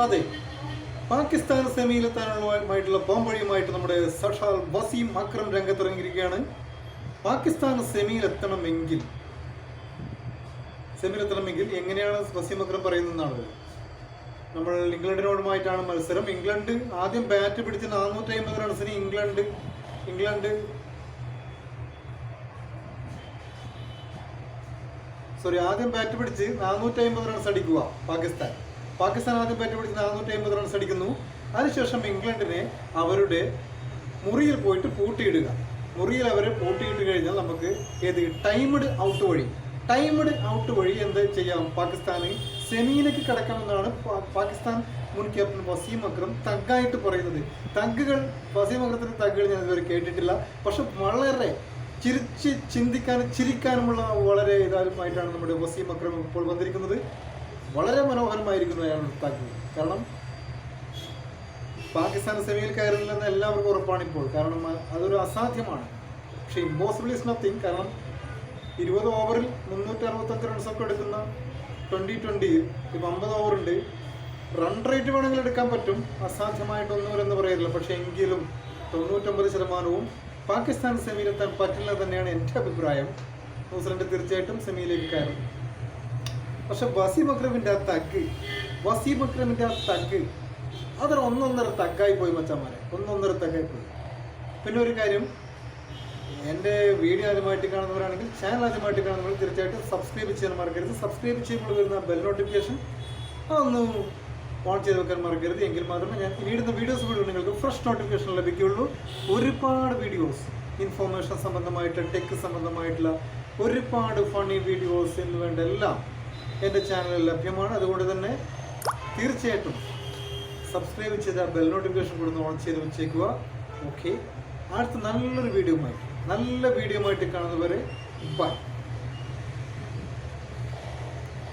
അതെ, പാകിസ്ഥാൻ സെമിയിലെത്താനുള്ളതായിട്ടുള്ള ബോംബഴിയുമായിട്ട് നമ്മുടെ സഷാൽ വസീം അക്രം രംഗത്തിറങ്ങിയിരിക്കുകയാണ്. പാകിസ്ഥാൻ സെമിയിലെത്തണമെങ്കിൽ എങ്ങനെയാണ് വസീം അക്രം പറയുന്നതെന്നാണ്. നമ്മൾ ഇംഗ്ലണ്ടിനോടുമായിട്ടാണ് മത്സരം. ഇംഗ്ലണ്ട് ആദ്യം ബാറ്റ് പിടിച്ച് 450 റൺസിന് ആദ്യം ബാറ്റ് പിടിച്ച് 450 റൺസ് അടിക്കുക പാകിസ്ഥാൻ ആദ്യം ബാറ്റ് പിടിച്ച് 450 റൺസ് അടിക്കുന്നു. അതിനുശേഷം ഇംഗ്ലണ്ടിനെ അവരുടെ മുറിയിൽ പോയിട്ട് പൂട്ടിയിടുക. മുറിയിൽ അവരെ പൂട്ടിയിട്ട് കഴിഞ്ഞാൽ നമുക്ക് ടൈംഡ് ഔട്ട് വഴി എന്ത് ചെയ്യാം? പാകിസ്ഥാന് സെമിയിലേക്ക് കടക്കാമെന്നാണ് പാകിസ്ഥാൻ മുൻ ക്യാപ്റ്റൻ വസീം അക്രം തഗ്ഗായിട്ട് പറയുന്നത്. വസീം അക്രത്തിന്റെ തഗ്ഗുകൾ ഞാൻ ഇതുവരെ കേട്ടിട്ടില്ല. പക്ഷെ വളരെ ചിരിക്കാനുമുള്ള വളരെ ഇതായിട്ടുമാണ് നമ്മുടെ വസീം അക്രം ഇപ്പോൾ വന്നിരിക്കുന്നത്. വളരെ മനോഹരമായിരിക്കുന്നു അയാളുടെ തഗ്ഗ്. കാരണം പാകിസ്ഥാൻ സെമിയിൽ കയറില്ലെന്ന് എല്ലാവർക്കും ഉറപ്പാണ് ഇപ്പോൾ. കാരണം അതൊരു അസാധ്യമാണ്. പക്ഷെ ഇമ്പോസിബിൾ ഈസ് നത്തിങ്. കാരണം 20 ഓവറിൽ 365 റൺസൊക്കെ എടുക്കുന്ന 2020 ഇപ്പം 50 ഓവറുണ്ട്. റൺ റേറ്റ് വേണമെങ്കിൽ എടുക്കാൻ പറ്റും, അസാധ്യമായിട്ടൊന്നുമില്ലെന്ന് പറയില്ല. പക്ഷെ എങ്കിലും 99% പാകിസ്ഥാൻ സെമിയിലെത്താൻ പറ്റില്ല തന്നെയാണ് എൻ്റെ അഭിപ്രായം. ന്യൂസിലൻഡ് തീർച്ചയായിട്ടും സെമിയിലേക്ക് കയറും. പക്ഷെ വസീം അക്രമിൻ്റെ ആ തഗ്ഗ് അതൊരു ഒന്നൊന്നര തഗ്ഗായി പോയി മച്ചാമാരെ, തഗ്ഗായി പോയി. പിന്നെ ഒരു കാര്യം, എൻ്റെ വീഡിയോ ആദ്യമായിട്ട് കാണുന്നവരാണെങ്കിൽ, ചാനൽ ആദ്യമായിട്ട് കാണുന്നവർ തീർച്ചയായിട്ടും സബ്സ്ക്രൈബ് ചെയ്യാൻ മറക്കരുത്. സബ്സ്ക്രൈബ് ചെയ്യുമ്പോൾ വരുന്ന ബെൽ നോട്ടിഫിക്കേഷൻ അതൊന്ന് ഓൺ ചെയ്ത് വെക്കാൻ മറക്കരുത്. എങ്കിൽ മാത്രമേ ഞാൻ ഇനിയിടുന്ന വീഡിയോസ് മുഴുവൻ നിങ്ങൾക്ക് ഫ്രഷ് നോട്ടിഫിക്കേഷൻ ലഭിക്കുകയുള്ളൂ. ഒരുപാട് വീഡിയോസ്, ഇൻഫോർമേഷൻ സംബന്ധമായിട്ട്, ടെക് സംബന്ധമായിട്ടുള്ള ഒരുപാട് ഫണ്ണി വീഡിയോസ് എന്ന് വേണ്ട എല്ലാം എൻ്റെ ചാനലിൽ ലഭ്യമാണ്. അതുകൊണ്ട് തന്നെ തീർച്ചയായിട്ടും സബ്സ്ക്രൈബ് ചെയ്ത ബെൽ നോട്ടിഫിക്കേഷൻ കൊടുത്ത് ഓൺ ചെയ്ത് വെച്ചേക്കുക. ഓക്കെ, അടുത്ത നല്ല വീഡിയോ ആയിട്ട് കാണുന്നവരെ ബൈ.